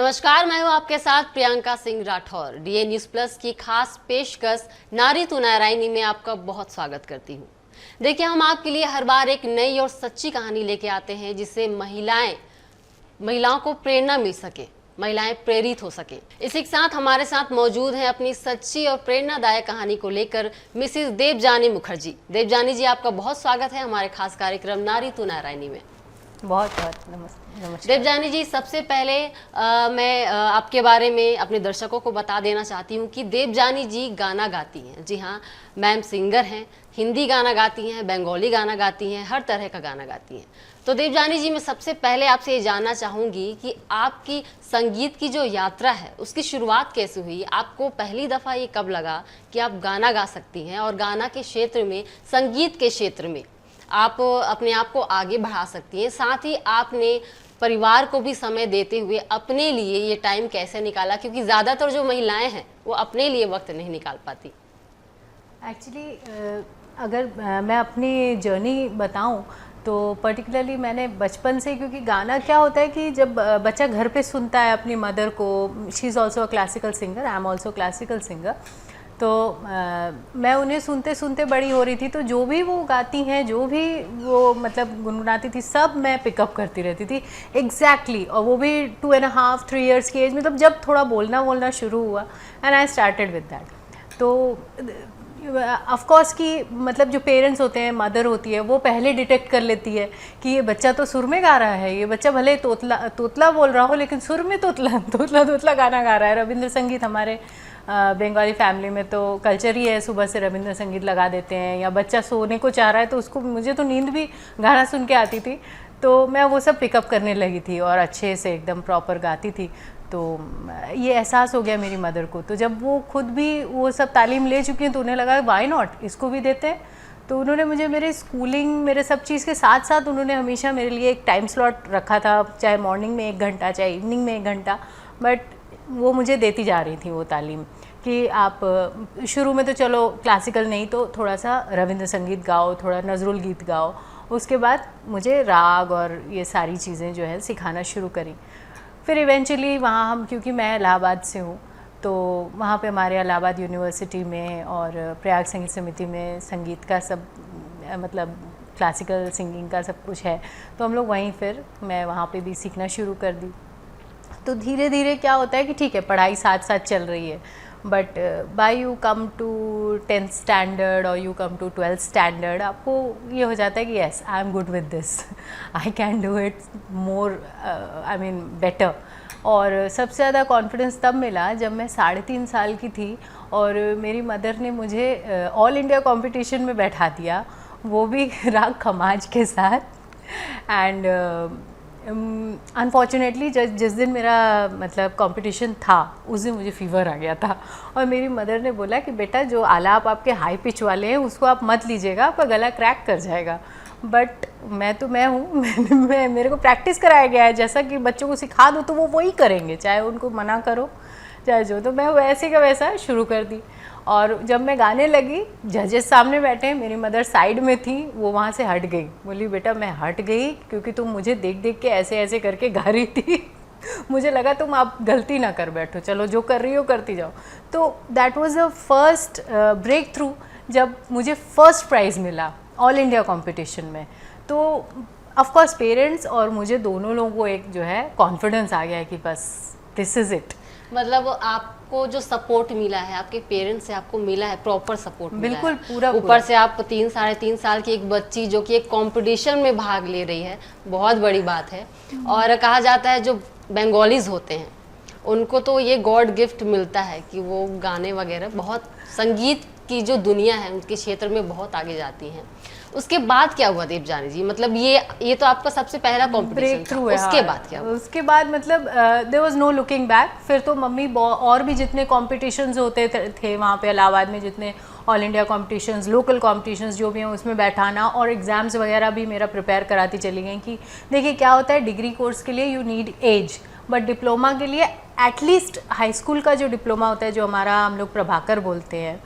नमस्कार, मैं हूं आपके साथ Priyanka Singh Rathore. DA news plus की खास पेशकश नारी तू नारायणी में आपका बहुत स्वागत करती हूं। देखिए, हम आपके लिए हर बार एक नई और सच्ची कहानी लेके आते हैं जिससे महिलाओं को प्रेरणा मिल सके, महिलाएं प्रेरित हो सके। इसी के साथ हमारे साथ मौजूद हैं अपनी सच्ची और प्रेरणादायक कहानी को लेकर मिसेस देवजानी मुखर्जी। देवजानी जी, आपका बहुत स्वागत है हमारे खास कार्यक्रम नारी तू नारायणी में। बहुत नमस्कार। देवजानी जी, सबसे पहले मैं आपके बारे में अपने दर्शकों को बता देना चाहती हूँ कि देवजानी जी गाना गाती हैं। जी हाँ, मैम सिंगर हैं, हिंदी गाना गाती हैं, बंगाली गाना गाती हैं, हर तरह का गाना गाती हैं। तो देवजानी जी, मैं सबसे पहले आपसे ये जानना चाहूँगी कि आपकी संगीत की जो यात्रा है उसकी शुरुआत कैसे हुई? आपको पहली दफ़ा ये कब लगा कि आप गाना गा सकती हैं और गाना के क्षेत्र में, संगीत के क्षेत्र में आप अपने आप को आगे बढ़ा सकती हैं? साथ ही आपने परिवार को भी समय देते हुए अपने लिए ये टाइम कैसे निकाला, क्योंकि ज़्यादातर जो महिलाएं हैं वो अपने लिए वक्त नहीं निकाल पाती। एक्चुअली अगर मैं अपनी जर्नी बताऊं तो पर्टिकुलरली मैंने बचपन से, क्योंकि गाना क्या होता है कि जब बच्चा घर पे सुनता है अपनी मदर को, she is also a classical singer, I am also classical singer, तो मैं उन्हें सुनते सुनते बड़ी हो रही थी। तो जो भी वो गाती हैं, जो भी वो मतलब गुनगुनाती थी, सब मैं पिकअप करती रहती थी एग्जैक्टली। और वो भी 2.5-3 इयर्स की एज में, तब जब थोड़ा बोलना शुरू हुआ, and I started with that. तो ऑफ कोर्स कि मतलब जो पेरेंट्स होते हैं, मदर होती है, वो पहले डिटेक्ट कर लेती है कि ये बच्चा तो सुर में गा रहा है, ये बच्चा भले तोतला बोल रहा हो लेकिन सुर में तोतला गाना गा रहा है। रविंद्र संगीत हमारे बंगाली फैमिली में तो कल्चर ही है, सुबह से रविंद्र संगीत लगा देते हैं, या बच्चा सोने को चाह रहा है तो उसको, मुझे तो नींद भी गाना सुन के आती थी, तो मैं वो सब पिकअप करने लगी थी और अच्छे से एकदम प्रॉपर गाती थी। तो ये एहसास हो गया मेरी मदर को। तो जब वो खुद भी वो सब तालीम ले चुकी हैं तो उन्हें लगा वाई नॉट, इसको भी देते हैं। तो उन्होंने मुझे मेरे स्कूलिंग, मेरे सब चीज़ के साथ साथ उन्होंने हमेशा मेरे लिए एक टाइम स्लॉट रखा था, चाहे मॉर्निंग में 1 घंटा, चाहे इवनिंग में 1 घंटा, बट वो मुझे देती जा रही थी वो तालीम कि आप शुरू में तो चलो क्लासिकल नहीं तो थोड़ा सा रविंद्र संगीत गाओ, थोड़ा नजरुल गीत गाओ। उसके बाद मुझे राग और ये सारी चीज़ें जो है सिखाना शुरू करी। फिर इवेंचुअली वहाँ हम, क्योंकि मैं इलाहाबाद से हूँ, तो वहाँ पे हमारे इलाहाबाद यूनिवर्सिटी में और प्रयाग संगीत समिति में संगीत का सब मतलब क्लासिकल सिंगिंग का सब कुछ है, तो हम लोग वहीं, फिर मैं वहाँ पे भी सीखना शुरू कर दी। तो धीरे धीरे क्या होता है कि ठीक है, पढ़ाई साथ साथ चल रही है, but by you come to 10th standard और you come to 12th standard, आपको ये हो जाता है कि yes, I am good with this, I can do it more, I mean better. और सबसे ज़्यादा कॉन्फिडेंस तब मिला जब मैं 3.5 साल की थी और मेरी मदर ने मुझे ऑल इंडिया कंपटीशन में बैठा दिया, वो भी राग खमाज के साथ। एंड अनफॉर्चुनेटली जिस दिन मेरा मतलब कंपटीशन था, उस दिन मुझे फीवर आ गया था और मेरी मदर ने बोला कि बेटा, जो आलाप आपके हाई पिच वाले हैं उसको आप मत लीजिएगा, आपका गला क्रैक कर जाएगा। बट मैं हूँ मेरे को प्रैक्टिस कराया गया है, जैसा कि बच्चों को सिखा दो तो वो वही करेंगे, चाहे उनको मना करो चाहे जो। तो मैं वैसे का वैसा शुरू कर दी। और जब मैं गाने लगी, जजेस सामने बैठे, मेरी मदर साइड में थी, वो वहाँ से हट गई, बोली बेटा मैं हट गई क्योंकि तुम मुझे देख देख के ऐसे ऐसे करके गा रही थी मुझे लगा तुम आप गलती ना कर बैठो, चलो जो कर रही हो करती जाओ। तो that was the first breakthrough, जब मुझे फर्स्ट प्राइज़ मिला ऑल इंडिया कंपटीशन में। तो ऑफ कोर्स पेरेंट्स और मुझे दोनों लोगों को एक जो है कॉन्फिडेंस आ गया है कि बस दिस इज़ इट। मतलब आपको जो सपोर्ट मिला है आपके पेरेंट्स से, आपको मिला है प्रॉपर सपोर्ट, बिल्कुल पूरा। ऊपर से आप 3-3.5 साल की एक बच्ची जो कि एक कंपटीशन में भाग ले रही है, बहुत बड़ी बात है। और कहा जाता है जो बंगालीज होते हैं उनको तो ये गॉड गिफ्ट मिलता है कि वो गाने वगैरह, बहुत संगीत की जो दुनिया है उनके क्षेत्र में बहुत आगे जाती हैं। उसके बाद क्या हुआ देवजानी जी? मतलब ये तो आपका सबसे पहला कॉम्पिटिशन था, उसके बाद क्या हुआ? उसके बाद मतलब there was no looking back. फिर तो मम्मी और भी जितने कॉम्पिटिशन्स होते थे वहाँ पे इलाहाबाद में, जितने all India competitions, local competitions जो भी हैं, उसमें बैठाना और एग्ज़ाम्स वगैरह भी मेरा प्रिपेयर कराती चली गई कि देखिए क्या होता है, डिग्री कोर्स के लिए you need age, but diploma के लिए एटलीस्ट हाई स्कूल का जो डिप्लोमा होता है, जो हमारा हम लोग प्रभाकर बोलते हैं,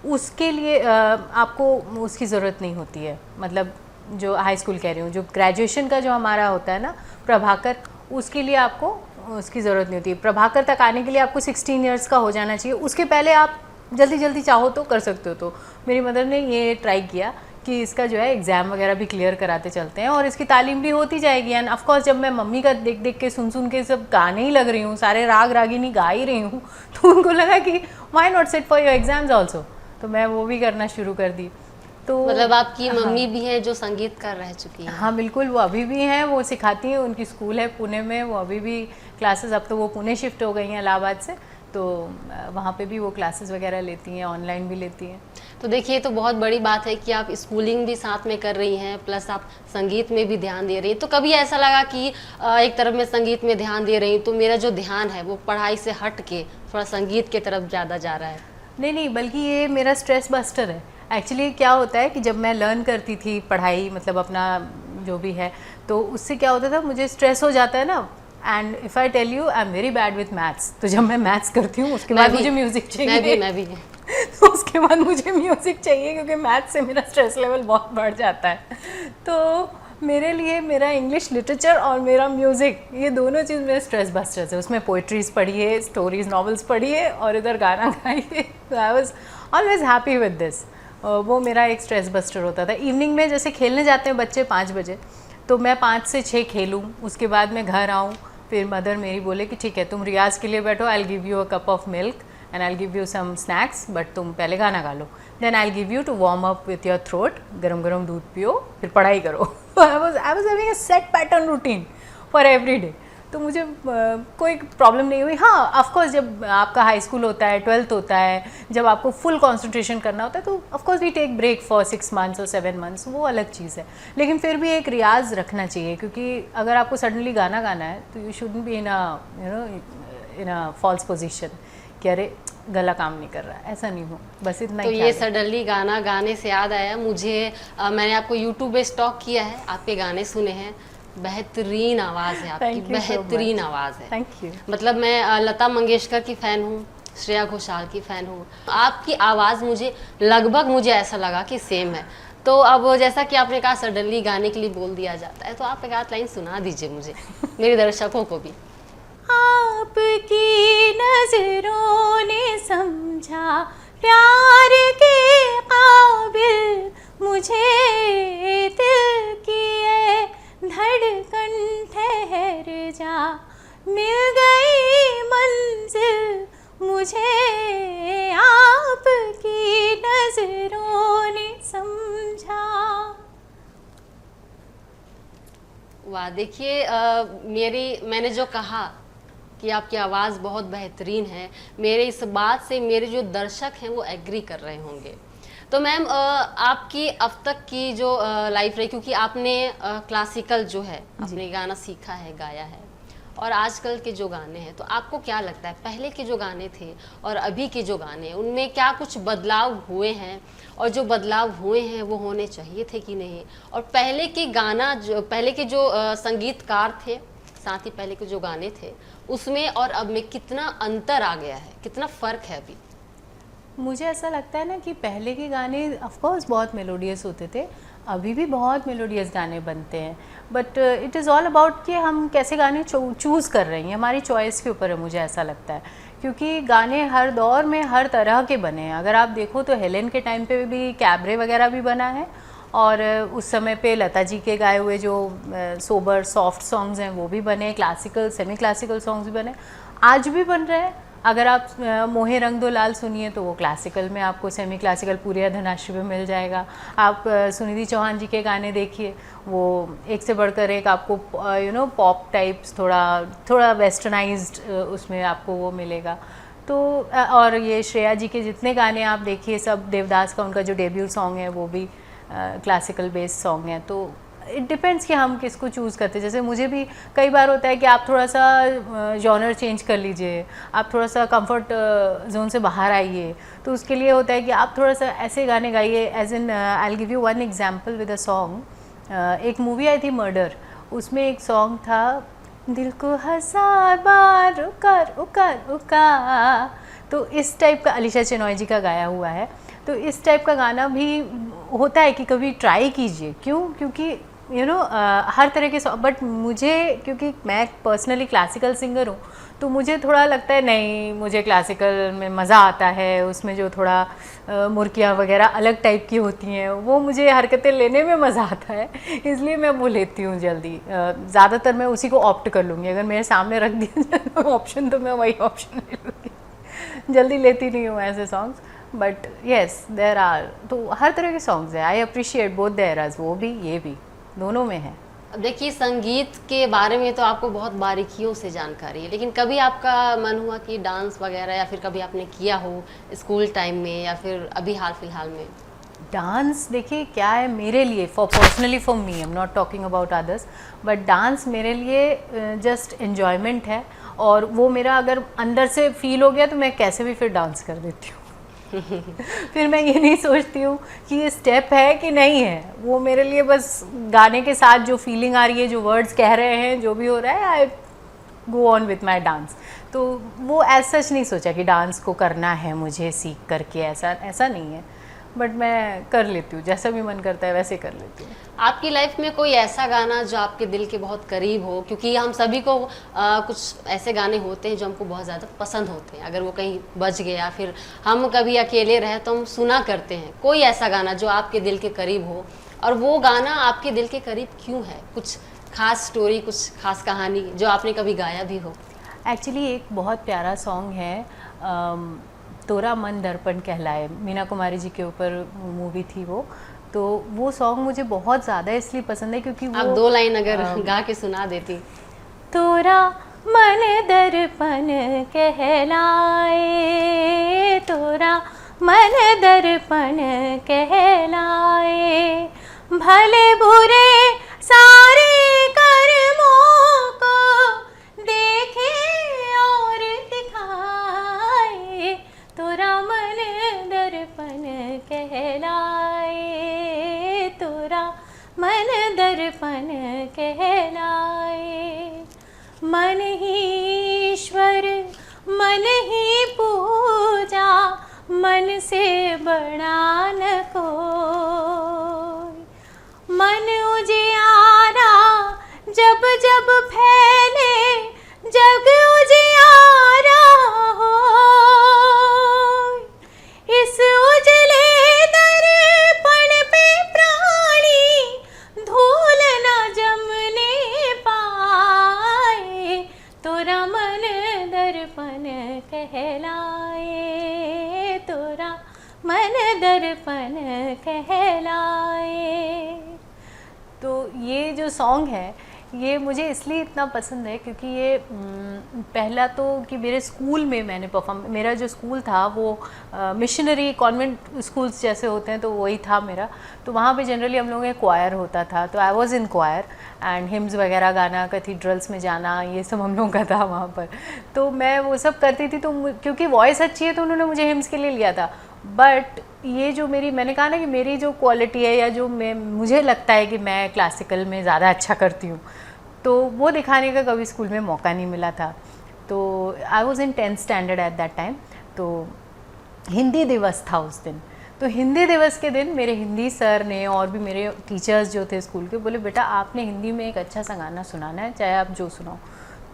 उसके लिए आपको उसकी ज़रूरत नहीं होती है। मतलब जो हाई स्कूल कह रही हूँ, जो ग्रेजुएशन का जो हमारा होता है ना प्रभाकर, उसके लिए आपको उसकी ज़रूरत नहीं होती। प्रभाकर तक आने के लिए आपको 16 इयर्स का हो जाना चाहिए, उसके पहले आप जल्दी जल्दी चाहो तो कर सकते हो। तो मेरी मदर ने ये ट्राई किया कि इसका जो है एग्ज़ाम वगैरह भी क्लियर कराते चलते हैं और इसकी तालीम भी होती जाएगी। एंड ऑफ कोर्स जब मैं मम्मी का देख देख के सुन के सब गाने ही लग रही हूँ, सारे राग रागिनी गा ही रही हूँ, तो उनको लगा कि why not sit for your exams also, तो मैं वो भी करना शुरू कर दी। तो मतलब आपकी मम्मी भी हैं जो संगीतकार रह चुकी हैं? हाँ बिल्कुल, वो अभी भी हैं, वो सिखाती हैं, उनकी स्कूल है पुणे में, वो अभी भी क्लासेस, अब तो वो पुणे शिफ्ट हो गई हैं इलाहाबाद से, तो वहाँ पे भी वो क्लासेस वगैरह लेती हैं, ऑनलाइन भी लेती हैं। तो देखिए ये तो बहुत बड़ी बात है कि आप स्कूलिंग भी साथ में कर रही हैं, प्लस आप संगीत में भी ध्यान दे रही हैं। तो कभी ऐसा लगा कि एक तरफ मैं संगीत में ध्यान दे रही हूँ तो मेरा जो ध्यान है वो पढ़ाई से हट के थोड़ा संगीत की तरफ ज़्यादा जा रहा है? नहीं, बल्कि ये मेरा स्ट्रेस बस्टर है। एक्चुअली क्या होता है कि जब मैं लर्न करती थी पढ़ाई, मतलब अपना जो भी है, तो उससे क्या होता था, मुझे स्ट्रेस हो जाता है ना। And if I tell you, I am very bad with maths, तो जब मैं मैथ्स करती हूँ उसके बाद मुझे म्यूज़िक चाहिए। मैं भी तो उसके बाद मुझे म्यूज़िक चाहिए, क्योंकि मैथ्स से मेरा स्ट्रेस लेवल बहुत बढ़ जाता है। तो मेरे लिए मेरा इंग्लिश लिटरेचर और मेरा म्यूज़िक, ये दोनों चीज़ मेरे स्ट्रेस बस्टर्स है। उसमें पोइट्रीज़ पढ़िए, स्टोरीज़, नॉवेल्स पढ़िए और इधर गाना गाइए। तो I was always happy with this. वो मेरा एक स्ट्रेस बस्टर होता था। इवनिंग में जैसे खेलने जाते हैं बच्चे 5 बजे, तो मैं 5 से 6 खेलूँ, उसके बाद मैं घर आऊँ, फिर मदर मेरी बोले कि ठीक है तुम रियाज़ के लिए बैठो, I will give you a cup of milk and I will give you some snacks, but तुम पहले गाना गा लो, then I will give you to warm up with your throat, गरम गरम दूध पियो, फिर पढ़ाई करो। I was having a set pattern routine for every day. तो मुझे कोई प्रॉब्लम नहीं हुई। हाँ ऑफकोर्स जब आपका हाई स्कूल होता है, 12th होता है, जब आपको फुल कंसंट्रेशन करना होता है, तो of course we take break for 6 months और 7 months, वो अलग चीज़ है। लेकिन फिर भी एक रियाज रखना चाहिए, क्योंकि अगर आपको सडनली गाना गाना है तो you shouldn't be in a false position कि अरे गला काम नहीं कर रहा, ऐसा नहीं हो, बस इतना तो ही। ये सडनली गाना गाने से याद आया मुझे, मैंने आपको यूट्यूब पे स्टॉक किया है, आपके गाने सुने हैं, बेहतरीन आवाज़ है आपकी, बेहतरीन आवाज़ है। Thank you. मतलब मैं लता मंगेशकर की फ़ैन हूँ, श्रेया घोषाल की फ़ैन हूँ। आपकी आवाज़ मुझे मुझे ऐसा लगा कि सेम है। तो अब जैसा कि आपने कहा सडनली गाने के लिए बोल दिया जाता है, तो आप एक आध लाइन सुना दीजिए मुझे, मेरे दर्शकों को भी। आपकी नजरों ने समझा प्यार के काबिल मुझे, दिल की ये धड़कन ठहर जा, मिल गई मंजिल मुझे, आपकी नजरों ने समझा। वाह, देखिए मैंने जो कहा कि आपकी आवाज़ बहुत बेहतरीन है, मेरे इस बात से मेरे जो दर्शक हैं वो एग्री कर रहे होंगे। तो मैम आपकी अब तक की जो लाइफ रही, क्योंकि आपने क्लासिकल जो है आपने गाना सीखा है, गाया है, और आजकल के जो गाने हैं, तो आपको क्या लगता है पहले के जो गाने थे और अभी के जो गाने हैं उनमें क्या कुछ बदलाव हुए हैं, और जो बदलाव हुए हैं वो होने चाहिए थे कि नहीं? और पहले के जो संगीतकार थे, साथ ही पहले के जो गाने थे उसमें और अब में कितना अंतर आ गया है, कितना फ़र्क है अभी? मुझे ऐसा लगता है ना कि पहले के गाने ऑफ कोर्स बहुत मेलोडियस होते थे, अभी भी बहुत मेलोडियस गाने बनते हैं, but it is all about कि हम कैसे गाने चूज़ कर रहे हैं, हमारी चॉइस के ऊपर है, मुझे ऐसा लगता है। क्योंकि गाने हर दौर में हर तरह के बने हैं। अगर आप देखो तो हेलेन के टाइम पे भी कैबरे वगैरह भी बना है, और उस समय पे लता जी के गाए हुए जो सोबर सॉफ्ट सॉन्ग्स हैं वो भी बने, क्लासिकल सेमी क्लासिकल सॉन्ग्स भी बने, आज भी बन रहे हैं। अगर आप मोहे रंग दो लाल सुनिए तो वो क्लासिकल में आपको सेमी क्लासिकल पूरी धनाश्री में मिल जाएगा। आप सुनिधि चौहान जी के गाने देखिए, वो एक से बढ़कर एक आपको पॉप टाइप्स, थोड़ा वेस्टर्नाइज्ड उसमें आपको वो मिलेगा। तो और ये श्रेया जी के जितने गाने आप देखिए, सब देवदास का उनका जो डेब्यू सॉन्ग है वो भी क्लासिकल बेस्ड सॉन्ग है। तो इट डिपेंड्स कि हम किसको चूज़ करते हैं। जैसे मुझे भी कई बार होता है कि आप थोड़ा सा जॉनर चेंज कर लीजिए, आप थोड़ा सा कंफर्ट जोन से बाहर आइए, तो उसके लिए होता है कि आप थोड़ा सा ऐसे गाने गाइए। As in I will give you one example with a song. एक मूवी आई थी मर्डर, उसमें एक सॉन्ग था, दिल को 1000 बार उका, तो इस टाइप का अलीशा चेनॉय जी का गाया हुआ है। तो इस टाइप का गाना भी होता है कि कभी ट्राई कीजिए। क्यों? क्योंकि हर तरह के सॉन्ग, बट मुझे क्योंकि मैं पर्सनली क्लासिकल सिंगर हूँ तो मुझे थोड़ा लगता है नहीं, मुझे क्लासिकल में मज़ा आता है, उसमें जो थोड़ा मुर्कियाँ वगैरह अलग टाइप की होती हैं वो मुझे हरकतें लेने में मज़ा आता है, इसलिए मैं वो लेती हूँ जल्दी। ज़्यादातर मैं उसी को ऑप्ट कर लूँगी, अगर मेरे सामने रख दिया जाए ऑप्शन तो मैं वही ऑप्शन ले लूँगी, जल्दी लेती नहीं हूँ ऐसे songs. But yes there are, तो हर तरह के सॉन्ग्स हैं, I appreciate both the eras, वो भी ये भी, दोनों में है। अब देखिए, संगीत के बारे में तो आपको बहुत बारीकियों से जानकारी है, लेकिन कभी आपका मन हुआ कि डांस वगैरह, या फिर कभी आपने किया हो स्कूल टाइम में या फिर अभी हाल फिलहाल में? डांस देखिए क्या है मेरे लिए, personally for me, I am not talking about others, but dance मेरे लिए जस्ट एन्जॉयमेंट है, और वो मेरा अगर अंदर से फील हो गया तो मैं कैसे भी फिर डांस कर देती हूँ। फिर मैं ये नहीं सोचती हूँ कि ये स्टेप है कि नहीं है, वो मेरे लिए बस गाने के साथ जो फीलिंग आ रही है, जो वर्ड्स कह रहे हैं, जो भी हो रहा है, I go on with my dance. तो वो एज सच नहीं सोचा कि डांस को करना है मुझे सीख करके, ऐसा नहीं है, बट मैं कर लेती हूँ, जैसा भी मन करता है वैसे कर लेती हूँ। आपकी लाइफ में कोई ऐसा गाना जो आपके दिल के बहुत करीब हो? क्योंकि हम सभी को कुछ ऐसे गाने होते हैं जो हमको बहुत ज़्यादा पसंद होते हैं, अगर वो कहीं बज गया, फिर हम कभी अकेले रहे तो हम सुना करते हैं। कोई ऐसा गाना जो आपके दिल के करीब हो, और वो गाना आपके दिल के करीब क्यों है? कुछ खास स्टोरी, कुछ खास कहानी जो आपने कभी गाया भी हो? एक्चुअली एक बहुत प्यारा सॉन्ग है, तोरा मन दर्पण कहलाए, मीना कुमारी जी के ऊपर मूवी थी वो सॉन्ग मुझे बहुत ज़्यादा इसलिए पसंद है क्योंकि वो, आप 2 लाइन अगर गा के सुना देती। तोरा मन दर्पण कहलाए, तोरा मन दर्पण कहलाए, भले बुरे सारे कर्मों को देखे और दिखाए, तोरा मन दर्पण कहलाए, तोरा मन दर्पण कहलाए। मन ही ईश्वर मन ही पूजा, मन से बड़ा न कोई, मन उजियारा जब जब फैले, जग उजियारा हो, इस उजले दर्पण पे प्राणी धूल न जमने पाए, तोरा मन दर्पण कहलाए, तोरा मन दर्पण कहलाए। तो ये जो सॉन्ग है ये मुझे इसलिए इतना पसंद है क्योंकि ये पहला तो कि मेरे स्कूल में मैंने परफॉर्म, मेरा जो स्कूल था वो मिशनरी कॉन्वेंट स्कूल्स जैसे होते हैं तो वही था मेरा, तो वहाँ पे जनरली हम लोगों के क्वायर होता था, तो I was in choir and hymns वगैरह गाना, कैथीड्रल्स में जाना, ये सब हम लोगों का था वहाँ पर, तो मैं वो सब करती थी। तो क्योंकि वॉइस अच्छी है तो उन्होंने मुझे हिम्स के लिए लिया था, बट ये जो मैंने कहा ना कि मेरी जो क्वालिटी है या जो मुझे लगता है कि मैं क्लासिकल में ज़्यादा अच्छा करती हूँ, तो वो दिखाने का कभी स्कूल में मौका नहीं मिला था। तो I was in 10th standard at that time, तो हिंदी दिवस था उस दिन, तो हिंदी दिवस के दिन मेरे हिंदी सर ने और भी मेरे टीचर्स जो थे स्कूल के बोले बेटा आपने हिंदी में एक अच्छा सा गाना सुनाना है, चाहे आप जो सुनाओ।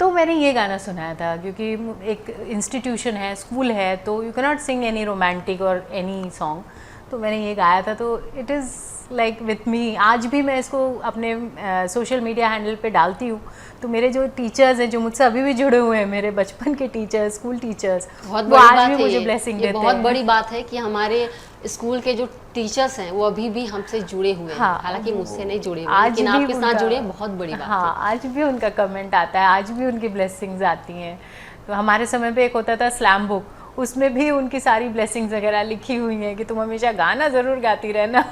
तो मैंने ये गाना सुनाया था क्योंकि एक इंस्टीट्यूशन है, स्कूल है, तो you can not Singh any romantic और एनी सॉन्ग, तो मैंने ये गाया था। तो it is like with me, आज भी मैं इसको अपने सोशल मीडिया हैंडल पे डालती हूँ। तो मेरे जो टीचर्स हैं जो मुझसे अभी भी जुड़े हुए हैं, मेरे बचपन के टीचर्स, स्कूल टीचर्स, बहुत वो बड़ी आज बात भी है, मुझे ब्लेसिंग ये देते बहुत हैं। बड़ी बात है कि हमारे स्कूल के जो टीचर्स हैं वो अभी भी हमसे जुड़े हुए हैं। हाँ, हालांकि मुझसे नहीं जुड़े हुए, आज लेकिन भी आपके साथ उनका- जुड़े, बहुत बड़ी बात हाँ, है। आज भी उनका कमेंट आता है, आज भी उनकी ब्लेसिंग्स आती हैं। तो हमारे समय पे एक होता था स्लैम बुक, उसमें भी उनकी सारी ब्लेसिंग्स वगैरह लिखी हुई हैं कि तुम हमेशा गाना ज़रूर गाती रहना।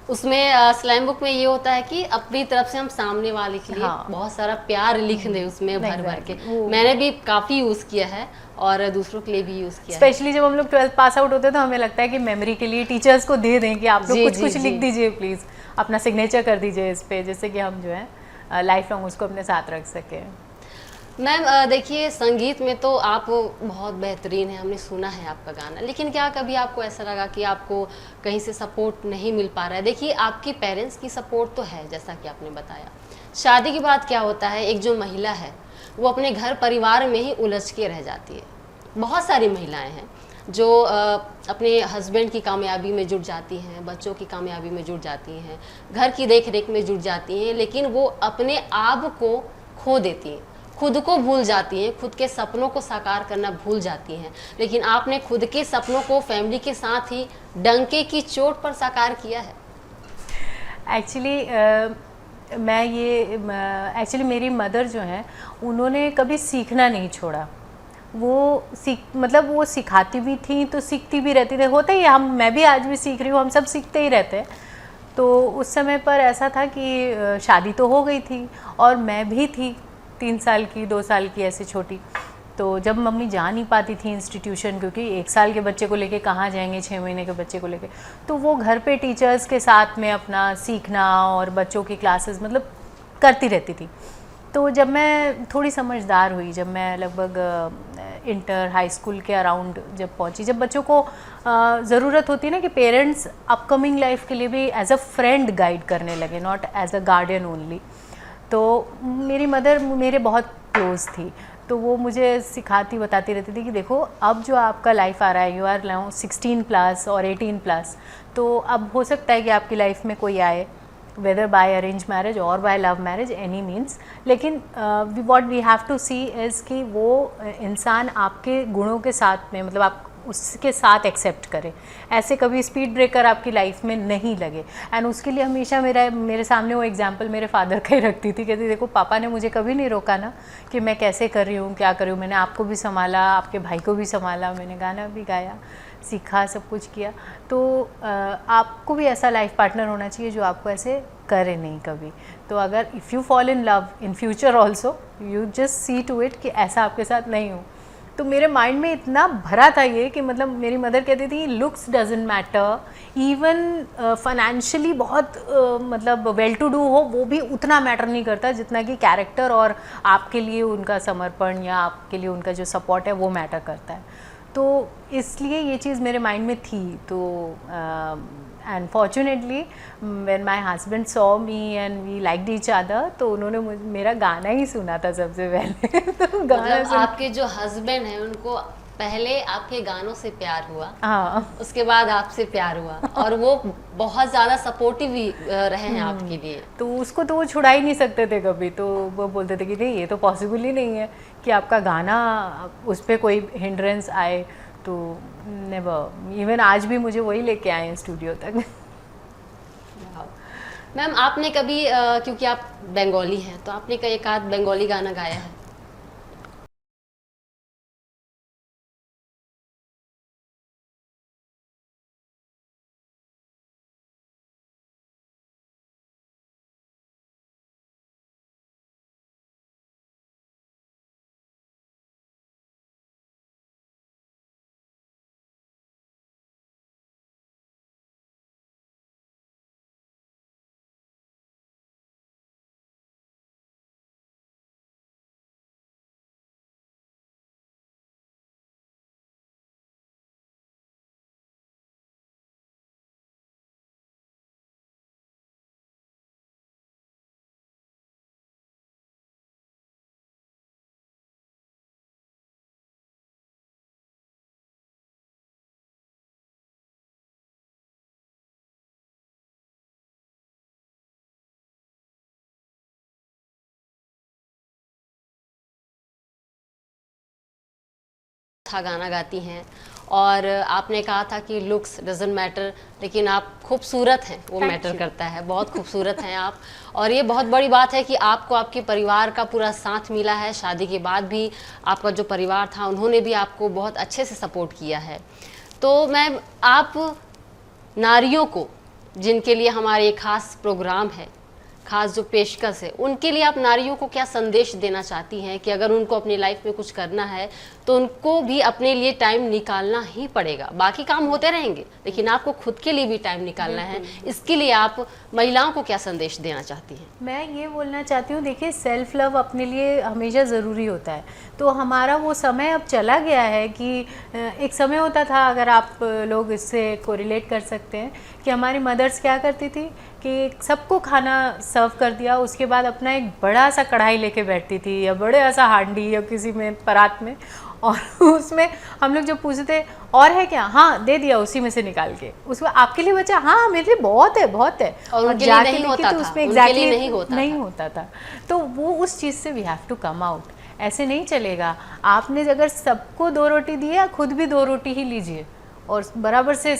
उसमें स्लैम बुक में ये होता है कि अपनी तरफ से हम सामने वाले के लिए हाँ। बहुत सारा प्यार लिख दें उसमें भर भर के। Exactly, वो- मैंने भी काफ़ी यूज़ किया है और दूसरों के लिए भी यूज़ किया है। स्पेशली जब हम लोग 12th पास आउट होते हैं तो हमें लगता है कि मेमोरी के लिए टीचर्स को दे दें कि आप लोग जी, कुछ जी, कुछ जी। लिख दीजिए प्लीज़, अपना सिग्नेचर कर दीजिए इस पे, जिससे कि हम जो है लाइफ लॉन्ग उसको अपने साथ रख सकें। मैम देखिए, संगीत में तो आप बहुत बेहतरीन हैं, हमने सुना है आपका गाना, लेकिन क्या कभी आपको ऐसा लगा कि आपको कहीं से सपोर्ट नहीं मिल पा रहा है? देखिए, आपकी पेरेंट्स की सपोर्ट तो है, जैसा कि आपने बताया। शादी के बाद क्या होता है, एक जो महिला है वो अपने घर परिवार में ही उलझ के रह जाती है। बहुत सारी महिलाएं हैं जो अपने हस्बैंड की कामयाबी में जुट जाती हैं, बच्चों की कामयाबी में जुट जाती हैं, घर की देख रेख में जुट जाती हैं, लेकिन वो अपने आप को खो देती हैं, खुद को भूल जाती हैं, खुद के सपनों को साकार करना भूल जाती हैं। लेकिन आपने खुद के सपनों को फैमिली के साथ ही डंके की चोट पर साकार किया है। एक्चुअली मैं ये एक्चुअली मेरी मदर जो है उन्होंने कभी सीखना नहीं छोड़ा। वो मतलब वो सिखाती भी थी तो सीखती भी रहती थी, होता ही है, मैं भी आज भी सीख रही हूँ, हम सब सीखते ही रहते हैं। तो उस समय पर ऐसा था कि शादी तो हो गई थी और मैं भी थी 3 साल की, 2 साल की, ऐसे छोटी। तो जब मम्मी जा नहीं पाती थी इंस्टीट्यूशन, क्योंकि 1 साल के बच्चे को लेके कहाँ जाएंगे 6 महीने के बच्चे को लेके, तो वो घर पे टीचर्स के साथ में अपना सीखना और बच्चों की क्लासेस मतलब करती रहती थी। तो जब मैं थोड़ी समझदार हुई, जब मैं लगभग इंटर हाई स्कूल के अराउंड जब पहुंची, जब बच्चों को ज़रूरत होती है ना कि पेरेंट्स अपकमिंग लाइफ के लिए भी एज अ फ्रेंड गाइड करने लगे, not as a guardian only. तो मेरी मदर मेरे बहुत क्लोज थी, तो वो मुझे सिखाती बताती रहती थी कि देखो अब जो आपका लाइफ आ रहा है, यू आर नाउ 16+ और 18+, तो अब हो सकता है कि आपकी लाइफ में कोई आए, वेदर बाय अरेंज मैरिज और by love marriage, any means, लेकिन what we have to see is कि वो इंसान आपके गुणों के साथ में, मतलब आप उसके साथ एक्सेप्ट करें, ऐसे कभी स्पीड ब्रेकर आपकी लाइफ में नहीं लगे। एंड उसके लिए हमेशा मेरे सामने वो एग्जांपल मेरे फादर का ही रखती थी, कहती देखो पापा ने मुझे कभी नहीं रोका ना कि मैं कैसे कर रही हूँ, क्या कर रही हूँ, मैंने आपको भी संभाला, आपके भाई को भी संभाला, मैंने गाना भी गाया, सीखा, सब कुछ किया। तो आपको भी ऐसा लाइफ पार्टनर होना चाहिए जो आपको ऐसे करे नहीं कभी। तो अगर if you fall in love in future also, you just see to it कि ऐसा आपके साथ नहीं हो। तो मेरे माइंड में इतना भरा था ये कि मतलब मेरी मदर कहती थी looks doesn't matter, even financially बहुत मतलब वेल टू डू हो वो भी उतना मैटर नहीं करता जितना कि कैरेक्टर और आपके लिए उनका समर्पण या आपके लिए उनका जो सपोर्ट है वो मैटर करता है। तो इसलिए ये चीज़ मेरे माइंड में थी। तो and fortunately when my husband saw me and we liked each other, तो उन्होंने मेरा गाना ही सुना था सबसे पहले। तो गाना मतलब आपके जो हस्बैंड हैं उनको पहले आपके गानों से प्यार हुआ, हाँ, उसके बाद आपसे प्यार हुआ, और वो बहुत ज़्यादा सपोर्टिव भी रहे हैं आपके लिए। तो उसको तो वो छुड़ा ही नहीं सकते थे कभी, तो वो बोलते थे कि नहीं ये तो पॉसिबल ही नहीं है कि आपका गाना उस पर कोई हिंड्रेंस आए। तो नेवर, इवन आज भी मुझे वही लेके आए हैं स्टूडियो तक। मैम आपने कभी क्योंकि आप बंगाली हैं तो आपने कई एक आध बंगाली गाना गाया है? था गाना गाती हैं, और आपने कहा था कि लुक्स डजंट मैटर, लेकिन आप खूबसूरत हैं, वो मैटर करता है, बहुत खूबसूरत हैं आप। और ये बहुत बड़ी बात है कि आपको आपके परिवार का पूरा साथ मिला है, शादी के बाद भी आपका जो परिवार था उन्होंने भी आपको बहुत अच्छे से सपोर्ट किया है। तो मैम आप नारियों को, जिनके लिए हमारे खास प्रोग्राम है, खास जो पेशकश है, उनके लिए आप नारियों को क्या संदेश देना चाहती हैं कि अगर उनको अपनी लाइफ में कुछ करना है तो उनको भी अपने लिए टाइम निकालना ही पड़ेगा। बाकी काम होते रहेंगे, लेकिन आपको खुद के लिए भी टाइम निकालना है। इसके लिए आप महिलाओं को क्या संदेश देना चाहती हैं? मैं ये बोलना चाहती हूँ, देखिए सेल्फ लव अपने लिए हमेशा ज़रूरी होता है। तो हमारा वो समय अब चला गया है कि एक समय होता था, अगर आप लोग इससे कोरिलेट कर सकते हैं, कि हमारी मदर्स क्या करती थी कि सबको खाना सर्व कर दिया, उसके बाद अपना एक बड़ा सा कढ़ाई लेके बैठती थी या बड़ा सा हांडी या किसी में परात में, और उसमें हम लोग जब पूछते और है क्या, हाँ दे दिया उसी में से निकाल के, उसमें आपके लिए बचा, हाँ मेरे लिए बहुत है बहुत है, और उनके लिए नहीं होता था, उसमें एग्जैक्टली नहीं होता था। तो वो उस चीज़ से we have to come out. ऐसे नहीं चलेगा। आपने अगर सबको 2 रोटी दिया, खुद भी 2 रोटी ही लीजिए और बराबर से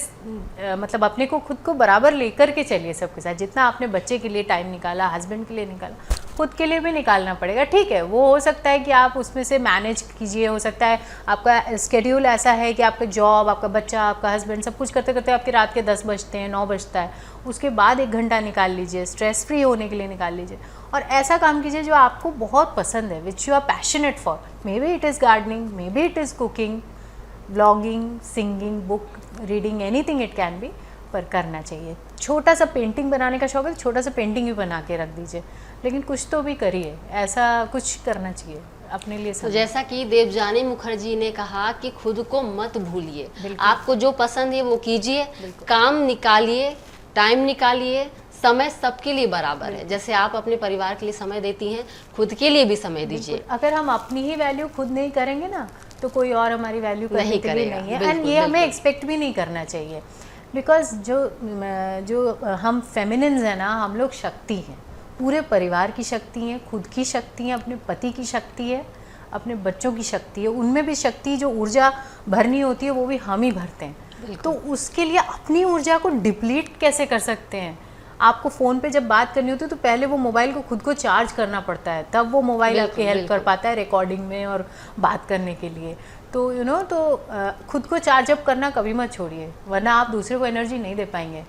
मतलब अपने को खुद को बराबर लेकर के चलिए सबके साथ। जितना आपने बच्चे के लिए टाइम निकाला, हस्बैंड के लिए निकाला, खुद के लिए भी निकालना पड़ेगा। ठीक है, वो हो सकता है कि आप उसमें से मैनेज कीजिए, हो सकता है आपका स्केड्यूल ऐसा है कि आपका जॉब, आपका बच्चा, आपका हस्बैंड सब कुछ करते करते आपके रात के 10 बजते हैं, 9 बजता है, उसके बाद 1 घंटा निकाल लीजिए, स्ट्रेस फ्री होने के लिए निकाल लीजिए और ऐसा काम कीजिए जो आपको बहुत पसंद है, which you are passionate for. Maybe it is gardening, maybe it is cooking, vlogging, singing, book reading, anything it can be, पर करना चाहिए। छोटा सा पेंटिंग बनाने का शौक है तो छोटा सा पेंटिंग भी बना के रख दीजिए, लेकिन कुछ तो भी करिए, ऐसा कुछ करना चाहिए अपने लिए। तो जैसा कि देवजानी मुखर्जी ने कहा कि खुद को मत भूलिए, आपको जो पसंद है वो कीजिए, काम निकालिए, टाइम निकालिए, समय सबके लिए बराबर है। जैसे आप अपने परिवार के लिए समय देती हैं, खुद के लिए भी समय दीजिए। अगर हम अपनी ही वैल्यू खुद नहीं करेंगे ना, तो कोई और हमारी वैल्यू नहीं करेगा नहीं है। एंड ये हमें एक्सपेक्ट भी नहीं करना चाहिए, बिकॉज जो हम फेमिनिन्स हैं ना, हम लोग शक्ति हैं, पूरे परिवार की शक्ति है, खुद की शक्ति है, अपने पति की शक्ति है, अपने बच्चों की शक्ति है, उनमें भी शक्ति, जो ऊर्जा भरनी होती है वो भी हम ही भरते हैं। तो उसके लिए अपनी ऊर्जा को डिप्लीट कैसे कर सकते हैं? आपको फ़ोन पे जब बात करनी होती है तो पहले वो मोबाइल को खुद को चार्ज करना पड़ता है, तब वो मोबाइल आपकी हेल्प कर पाता है रिकॉर्डिंग में और बात करने के लिए। तो तो खुद को चार्ज अप करना कभी मत छोड़िए, वरना आप दूसरे को एनर्जी नहीं दे पाएंगे।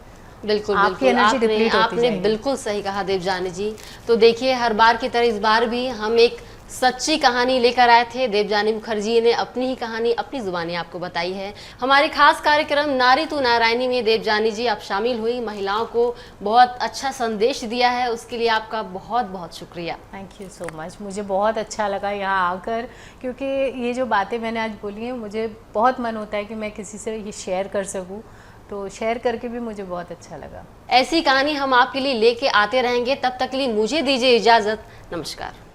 बिल्कुल, आपकी एनर्जी डिप्लीट होती जाएगी। आपने बिल्कुल सही कहा देवजानी जी। तो देखिए, हर बार की तरह इस बार भी हम एक सच्ची कहानी लेकर आए थे। देवजानी मुखर्जी ने अपनी ही कहानी अपनी जुबानी आपको बताई है। हमारे खास कार्यक्रम नारी तू नारायणी में देवजानी जी आप शामिल हुई, महिलाओं को बहुत अच्छा संदेश दिया है, उसके लिए आपका बहुत बहुत शुक्रिया। Thank you so much. मुझे बहुत अच्छा लगा यहाँ आकर, क्योंकि ये जो बातें मैंने आज बोली हैं, मुझे बहुत मन होता है कि मैं किसी से ये शेयर कर सकूँ, तो शेयर करके भी मुझे बहुत अच्छा लगा। ऐसी कहानी हम आपके लिए लेके आते रहेंगे। तब तक के लिए मुझे दीजिए इजाज़त। नमस्कार।